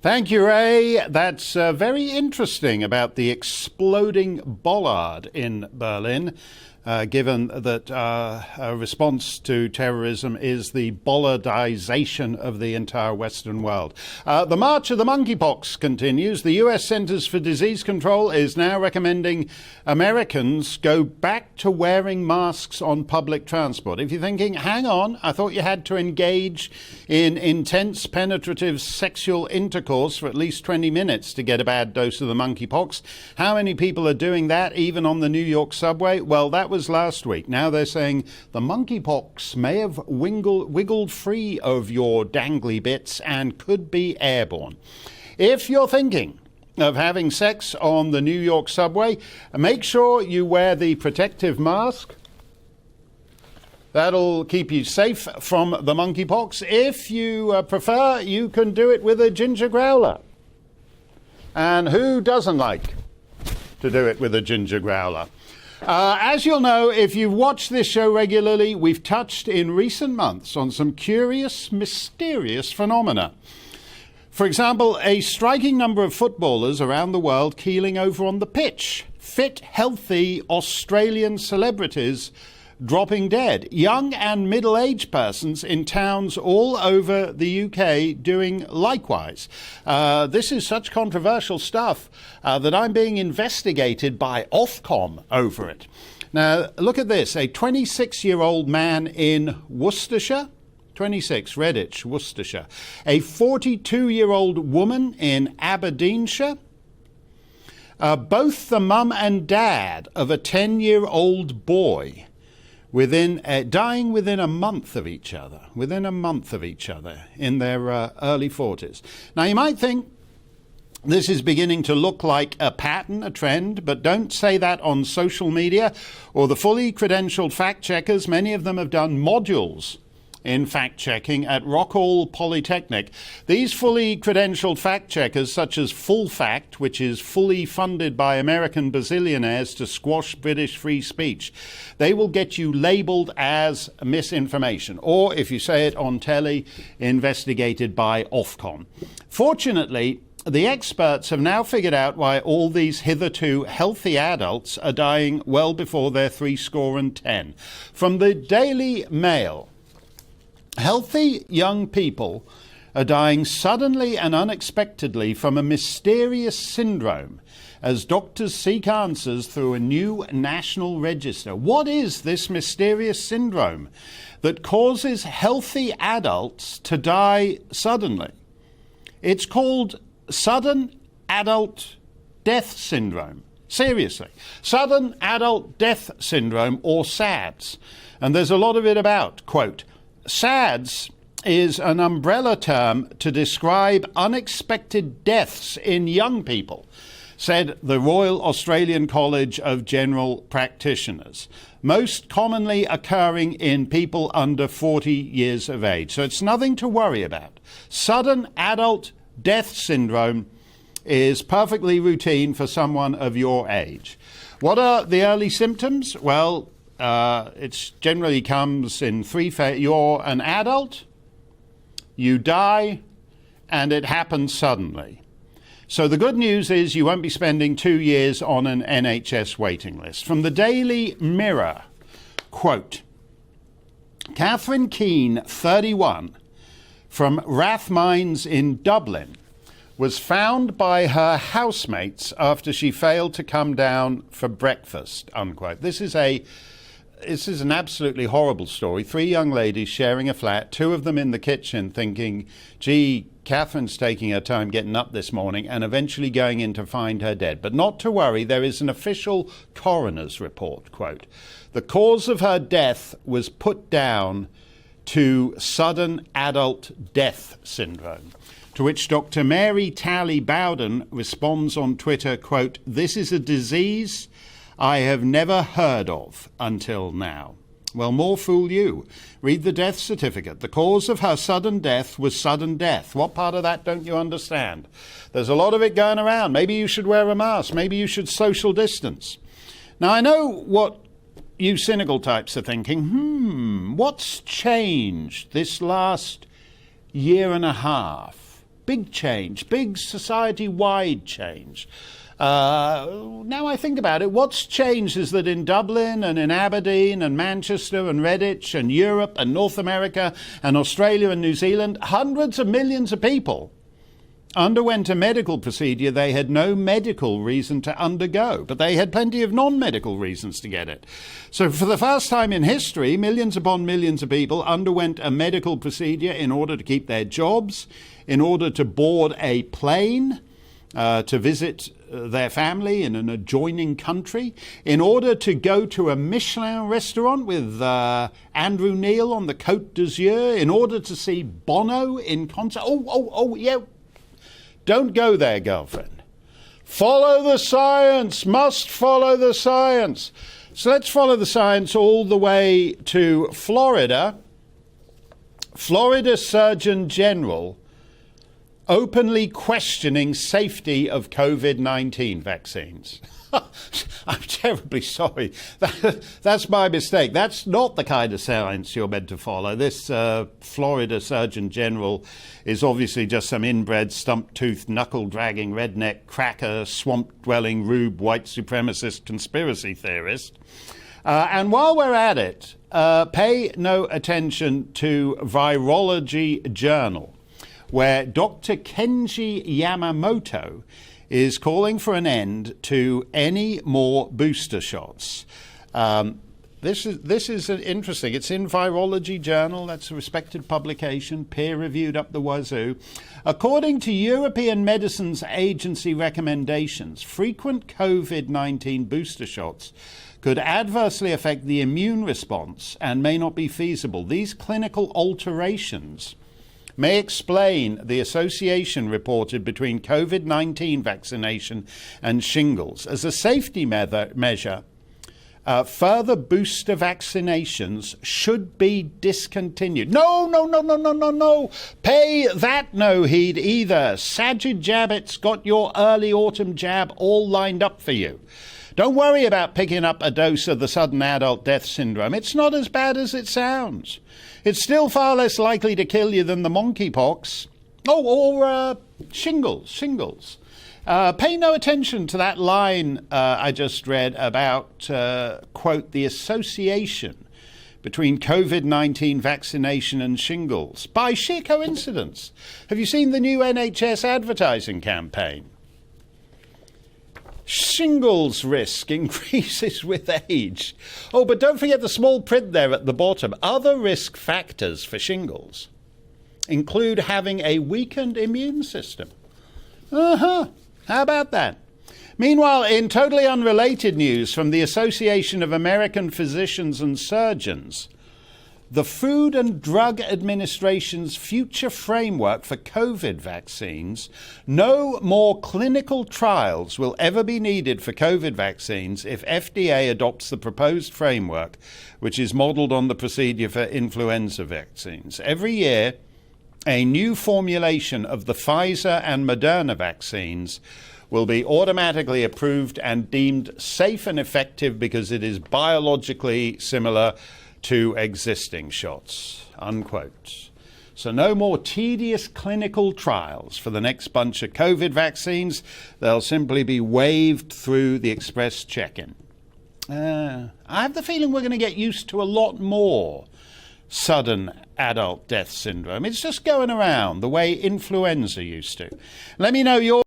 Thank you, Ray. That's very interesting about the exploding bollard in Berlin, given that a response to terrorism is the bollardization of the entire Western world. The march of the monkeypox continues. The U.S. Centers for Disease Control is now recommending Americans go back to wearing masks on public transport. If you're thinking, hang on, I thought you had to engage in intense penetrative sexual intercourse for at least 20 minutes to get a bad dose of the monkeypox. How many people are doing that even on the New York subway? Well, that was last week. Now they're saying the monkeypox may have wiggled free of your dangly bits and could be airborne. If you're thinking of having sex on the New York subway, make sure you wear the protective mask. That'll keep you safe from the monkeypox. If you prefer, you can do it with a ginger growler. And who doesn't like to do it with a ginger growler? As you'll know, if you've watched this show regularly, we've touched in recent months on some curious, mysterious phenomena. For example, a striking number of footballers around the world keeling over on the pitch. Fit, healthy Australian celebrities dropping dead. Young and middle-aged persons in towns all over the UK doing likewise. This is such controversial stuff that I'm being investigated by Ofcom over it. Now, look at this. A 26-year-old man in Worcestershire, 26, Redditch, Worcestershire. A 42-year-old woman in Aberdeenshire. Both the mum and dad of a 10-year-old boy dying within a month of each other, in their early 40s. Now, you might think this is beginning to look like a pattern, a trend, but don't say that on social media or the fully credentialed fact checkers. Many of them have done modules in fact-checking at Rockall Polytechnic. These fully credentialed fact-checkers, such as Full Fact, which is fully funded by American bazillionaires to squash British free speech, they will get you labelled as misinformation, or, if you say it on telly, investigated by Ofcom. Fortunately, the experts have now figured out why all these hitherto healthy adults are dying well before they're 70. From the Daily Mail, healthy young people are dying suddenly and unexpectedly from a mysterious syndrome as doctors seek answers through a new national register. What is this mysterious syndrome that causes healthy adults to die suddenly? It's called sudden adult death syndrome. Seriously, sudden adult death syndrome, or SADS. And there's a lot of it about, quote, SADS is an umbrella term to describe unexpected deaths in young people, said the Royal Australian College of General Practitioners, most commonly occurring in people under 40 years of age. So it's nothing to worry about. Sudden adult death syndrome is perfectly routine for someone of your age. What are the early symptoms? Well, it generally comes in three phases. You're an adult, you die, and it happens suddenly. So the good news is you won't be spending 2 years on an NHS waiting list. From the Daily Mirror, quote, Catherine Keane, 31, from Rathmines in Dublin, was found by her housemates after she failed to come down for breakfast, unquote. This is an absolutely horrible story. 3 young ladies sharing a flat, 2 of them in the kitchen thinking, gee, Catherine's taking her time getting up this morning, and eventually going in to find her dead. But not to worry, there is an official coroner's report, quote. The cause of her death was put down to sudden adult death syndrome. To which Dr. Mary Talley Bowden responds on Twitter, quote, this is a disease I have never heard of until now. Well, more fool you. Read the death certificate. The cause of her sudden death was sudden death. What part of that don't you understand? There's a lot of it going around. Maybe you should wear a mask. Maybe you should social distance. Now, I know what you cynical types are thinking. What's changed this last year and a half big change, big society-wide change. Now I think about it, what's changed is that in Dublin and in Aberdeen and Manchester and Redditch and Europe and North America and Australia and New Zealand, hundreds of millions of people underwent a medical procedure they had no medical reason to undergo, but they had plenty of non-medical reasons to get it. So for the first time in history, millions upon millions of people underwent a medical procedure in order to keep their jobs, in order to board a plane, to visit their family in an adjoining country, in order to go to a Michelin restaurant with Andrew Neil on the Côte d'Azur, in order to see Bono in concert. Yeah. Don't go there, girlfriend. Follow the science, must follow the science. So let's follow the science all the way to Florida. Florida Surgeon General openly questioning safety of COVID-19 vaccines. I'm terribly sorry. That's my mistake. That's not the kind of science you're meant to follow. This Florida Surgeon General is obviously just some inbred, stump-toothed, knuckle-dragging, redneck, cracker, swamp-dwelling, rube, white supremacist conspiracy theorist. And while we're at it, pay no attention to Virology Journal, where Dr. Kenji Yamamoto is calling for an end to any more booster shots. This is interesting. It's in Virology Journal. That's a respected publication, peer-reviewed up the wazoo. According to European Medicines Agency recommendations, frequent COVID-19 booster shots could adversely affect the immune response and may not be feasible. These clinical alterations may explain the association reported between COVID-19 vaccination and shingles. As a safety measure, further booster vaccinations should be discontinued. No. Pay that no heed either. Sajid Jabbit's got your early autumn jab all lined up for you. Don't worry about picking up a dose of the sudden adult death syndrome. It's not as bad as it sounds. It's still far less likely to kill you than the monkeypox. Or shingles. Pay no attention to that line I just read about, quote, the association between COVID-19 vaccination and shingles. By sheer coincidence. Have you seen the new NHS advertising campaign? Shingles risk increases with age. Oh, but don't forget the small print there at the bottom. Other risk factors for shingles include having a weakened immune system. How about that? Meanwhile, in totally unrelated news from the Association of American Physicians and Surgeons, the Food and Drug Administration's future framework for COVID vaccines, no more clinical trials will ever be needed for COVID vaccines if FDA adopts the proposed framework, which is modeled on the procedure for influenza vaccines. Every year, a new formulation of the Pfizer and Moderna vaccines will be automatically approved and deemed safe and effective because it is biologically similar to existing shots, unquote. So no more tedious clinical trials for the next bunch of COVID vaccines. They'll simply be waved through the express check-in. I have the feeling we're going to get used to a lot more sudden adult death syndrome. It's just going around the way influenza used to. Let me know your